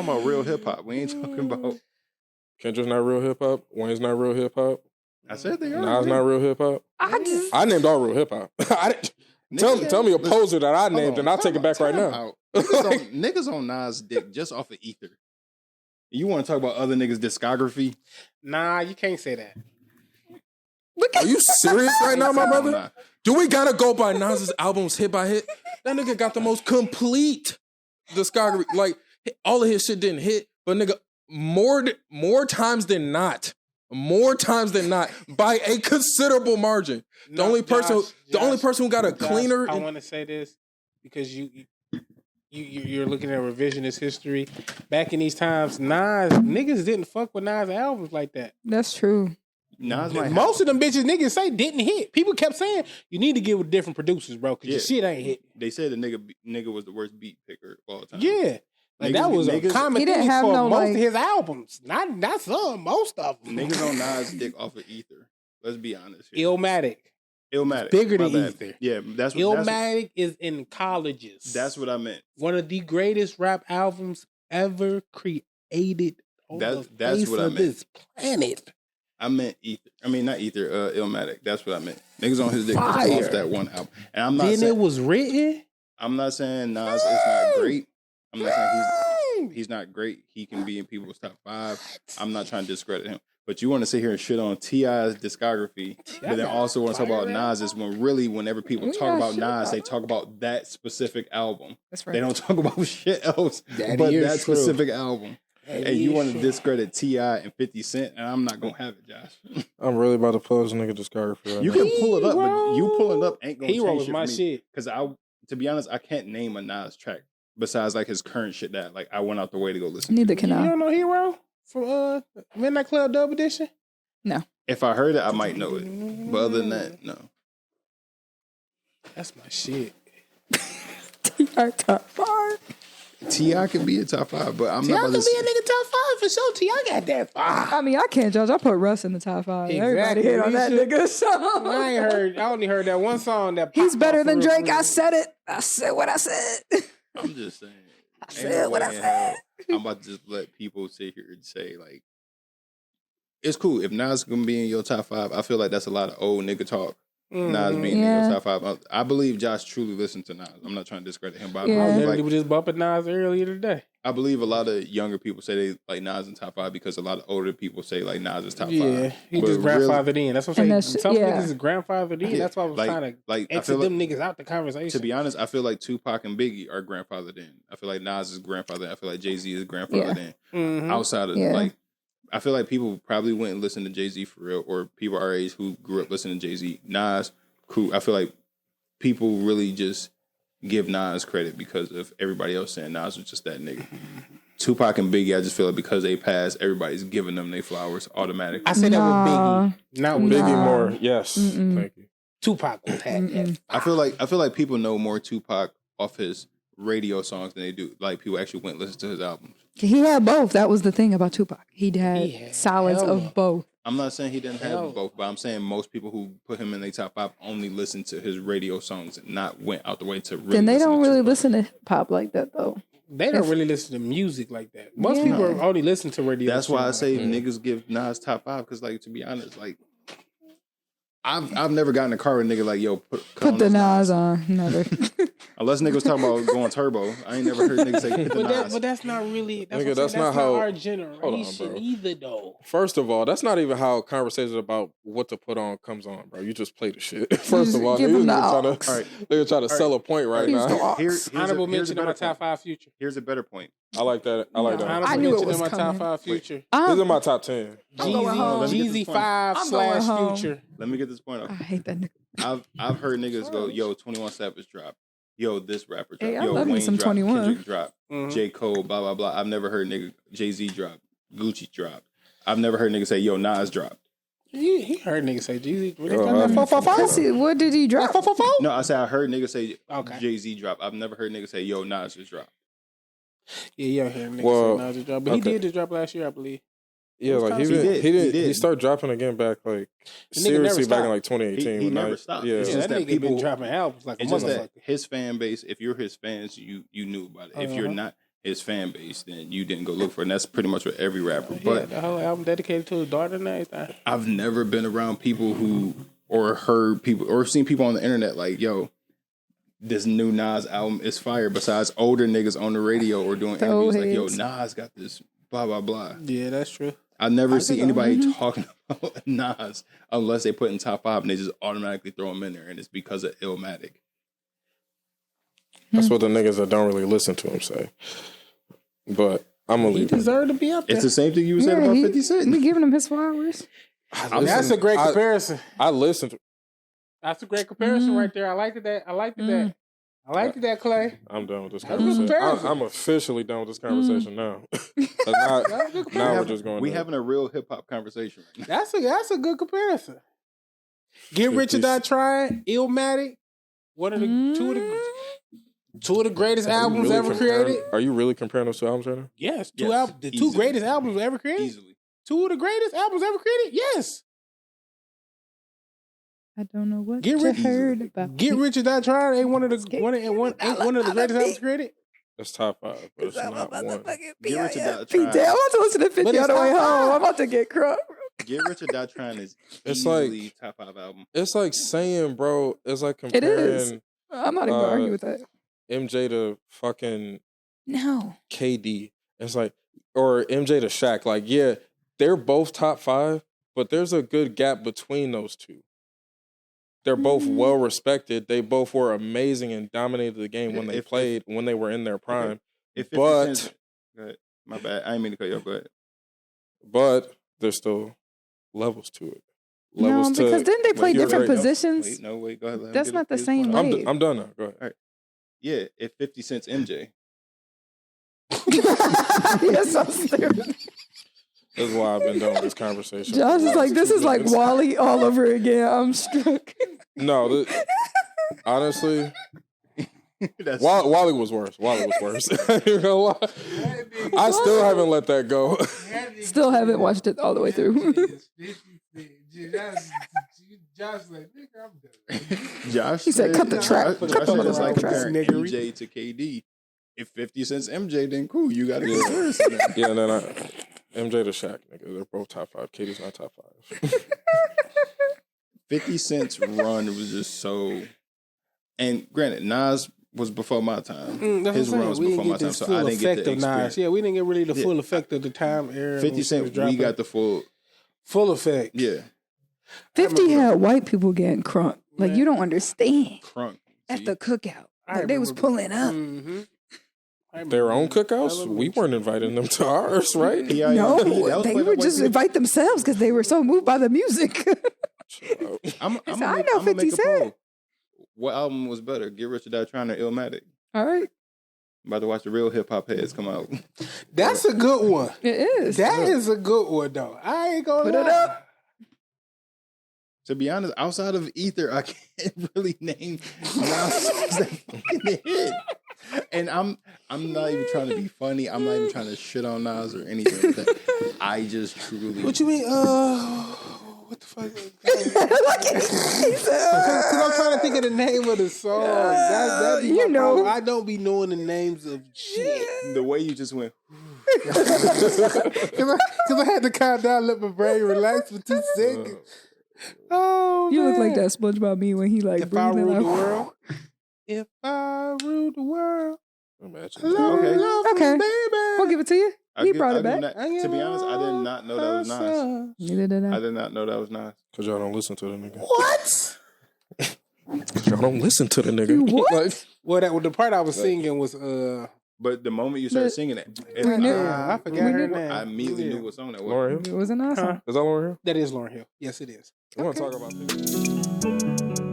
talking about real hip hop. We ain't talking about. Kendrick's not real hip hop. Wayne's not real hip hop. I said they are. Nas not real hip hop. I named all real hip hop. Tell me a poser that I named, and I'll take it back right now. Niggas on Nas' dick just off of ether. You want to talk about other niggas' discography? Nah, you can't say that. Are you serious right now, my brother? Do we gotta go by Nas's albums hit by hit? That nigga got the most complete discography. Like, all of his shit didn't hit, but nigga, more times than not, by a considerable margin. The only person who got a cleaner. I want to say this because you're looking at revisionist history. Back in these times, niggas didn't fuck with Nas albums like that. That's true. Most of them bitches niggas say didn't hit. People kept saying you need to get with different producers, bro, because your shit ain't hit. They said the nigga was the worst beat picker of all time. Yeah. Like that was a common thing for most of his albums. Not some, most of them. Niggas on Nas' dick off of ether. Let's be honest here. Illmatic. Bigger than ether. Yeah, that's what Illmatic is in colleges. That's what I meant. One of the greatest rap albums ever created on the face of this planet. I meant ether. I mean, not ether. Illmatic. That's what I meant. Niggas on his dick off that one album. And I'm not. Then it was written. I'm not saying Nas is not great. I'm not saying he's not great. He can be in people's top 5. I'm not trying to discredit him. But you want to sit here and shit on T.I.'s discography, but then also want to talk about Nas's when really, whenever people talk about Nas, they talk about that specific album. That's right. They don't talk about shit else but that specific album. And you want to discredit T.I. and 50 Cent, and I'm not going to have it, Josh. I'm really about to pull this nigga discography right You now. can pull it up, but you pulling it up ain't going to change was my shit. Because to be honest, I can't name a Nas track besides like his current shit that like I went out the way to go listen to. Neither can I. You don't know Hero from Midnight Club Dub Edition? No. If I heard it, I might know it. But other than that, no. That's my shit. T.I. top 5. T.I. can be a top 5, but I'm not about to T.I. can be a nigga top 5 for sure. T.I. got that 5. I mean, I can't judge. I put Russ in the top 5. Exactly. Everybody hit on that nigga. So. I only heard that one song that He's better than Drake. I said it. I said what I said. I'm just saying. I said what I said. I'm about to just let people sit here and say, like, it's cool. If Nas is going to be in your top 5, I feel like that's a lot of old nigga talk. Nas being in your top 5. I believe Josh truly listened to Nas. I'm not trying to discredit him, but I literally was just bumping Nas earlier today. I believe a lot of younger people say they like Nas in top 5 because a lot of older people say like Nas is top 5. Yeah, he just grandfathered in. That's what I'm saying. Some niggas is grandfathered in. That's why I was trying to exit them niggas out the conversation. To be honest, I feel like Tupac and Biggie are grandfathered in. I feel like Nas is grandfathered. I feel like Jay-Z is grandfathered in. Outside of like, I feel like people probably wouldn't listen to Jay-Z for real, or people our age who grew up listening to Jay-Z. Nas, cool. I feel like people really just give Nas credit because of everybody else saying Nas was just that nigga. Tupac and Biggie, I just feel like because they passed, everybody's giving them their flowers automatically. I say that with Biggie, not with Biggie more. Yes, thank you. Tupac was had that. I feel like people know more Tupac off his radio songs than they do like people actually went and listened to his albums. He had both. That was the thing about Tupac. He had solids of both. I'm not saying he didn't have both, but I'm saying most people who put him in their top 5 only listen to his radio songs and not went out the way to really. Then they don't really listen to hip hop like that though. They don't really listen to music like that. Most people only listen to radio. That's why I say niggas give Nas top 5 because, like, to be honest, like, I've never gotten a car with a nigga like, yo, put the Nas on. Never. Unless niggas talking about going turbo. I ain't never heard niggas say put the Nas. But that's not really. That's not how our generation either, though. First of all, that's not even how conversations about what to put on comes on, bro. You just play the shit. First of all, they're trying to sell a point right now. Here's honorable mention in my top 5 Future. Here's a better point. I like that. I knew it was in my top 5 Future. These are my top 10. Jeezy 5 / Future. Let me get this point up. I hate that nigga. I've heard niggas go, yo, 21 Savage drop. Yo, this rapper drop. Hey, yo, Wayne drop. 21. Kendrick drop. J. Cole, blah, blah, blah. I've never heard nigga Jay-Z drop. Gucci drop. I've never heard niggas say, yo, Nas dropped. He heard niggas say Jeezy. What did he drop? No, I said I heard niggas say Jay-Z drop. I've never heard niggas say, yo, Nas just dropped. Yeah, you heard niggas say Nas just dropped. But he did just drop last year, I believe. Yeah, like he did. He started dropping again back like seriously back in like 2018. He never stopped. Yeah, it's just that people been dropping albums like a motherfucker. His fan base, if you're his fans, you knew about it. If you're not, his fan base, then you didn't go look for it. And that's pretty much what every rapper. Yeah, But the whole album dedicated to his daughter and everything. I've never been around people who, or heard people, or seen people on the internet like, yo, this new Nas album is fire. Besides older niggas on the radio or doing interviews like, yo, Nas got this, blah, blah, blah. Yeah, that's true. I never see anybody talking about Nas unless they put in top 5 and they just automatically throw him in there, and it's because of Illmatic. That's what the niggas that don't really listen to him say. But I'm gonna leave. He deserved to be up there. It's the same thing you said about 50 Cent. We giving him his flowers. That's a great comparison. I listened. That's a great comparison right there. I liked that. I liked that, Clay. I'm done with this That's a good conversation. comparison. I'm officially done with this conversation now. Now we're just going. We having a real hip hop conversation right now. That's a good comparison. Get Rich or Die Trying, Illmatic, one of the two of the greatest albums ever created. Are you really comparing those two albums right now? Yes, the two greatest albums ever created. Easily. Two of the greatest albums ever created. Yes. I don't know what Get you Rich, heard about. Get Rich or Die Trying ain't one of the greatest albums created. That's top 5, but it's not one. Get Rich or Die I'm Trying. about to listen to 50 But on the way it's home. I'm about to get crunk. Get Rich or Die Trying is It's easily top 5 album. It's like saying, bro, it's like It is. comparing I'm not even gonna argue with that. MJ to fucking No. KD. It's like, or MJ to Shaq. Like, yeah, they're both top 5, but there's a good gap between those two. They're both well respected. They both were amazing and dominated the game when they played, when they were in their prime. If But go ahead. My bad. I didn't mean to cut you off. Go ahead. but there's still levels to it. No, because didn't they play different positions? Wait, no, wait. Go ahead. That's not the same way. way. I'm done now. Go ahead. All right. Yeah, if 50 Cent's MJ. You're so stupid. That's why I've been done with this conversation. Josh is like, this is like Wally all over again. I'm struck. No, honestly, Wally was worse. Wally was worse. I ain't gonna lie. I still haven't let that go. Still haven't watched it all the way through. Josh like, nigga, I'm done. Josh He said, cut the track. Josh Cut the is like track. comparing MJ to KD. If 50 Cent's MJ, then cool. You got to go first. Yeah, and then MJ to Shaq, nigga. They're both top 5. KD's not top 5. 50 Cent's run was just so... And granted, Nas was before my time. His run was before my time, so I didn't get the experience. Yeah, we didn't get really the full effect of the time era. 50 Cent, we got the full effect. Yeah. 50 had white people getting crunk. Like, you don't understand. Crunk. At the cookout. Like, they was pulling up. Mm-hmm. Their own cookouts? We weren't inviting them to ours, right? No, they would just invite themselves because they were so moved by the music. I know 50 Cent. What album was better, Get Rich or Die Trying or Illmatic? All right. I'm about to watch the real hip hop heads come out. That's a good one. It is. That is a good one, though. I ain't gonna Put it up. To be honest, outside of Ether, I can't really name songs that fucking hit. And I'm not even trying to be funny. I'm not even trying to shit on Nas or anything like that. I just truly. What you mean? What the fuck? Because I'm trying to think of the name of the song. I don't be knowing the names of shit. The way you just went. Because I had to calm down, let my brain relax for 2 seconds. Oh, you look like that SpongeBob meme when he like if I rule like, the world. If I rule the world. Imagine. Okay. We'll give it to you. He brought it back. To be honest, I did not know that was Nas. Neither did I. I did not know that was Nas. Because y'all don't listen to the nigga. What? Because y'all don't listen to the nigga. What? Well, the part I was singing was But the moment you started singing it, I forgot her name. I immediately knew what song that was. Lauryn Hill? It was an awesome. Is that Lauryn Hill? That is Lauryn Hill. Yes, it is. I want to talk about this.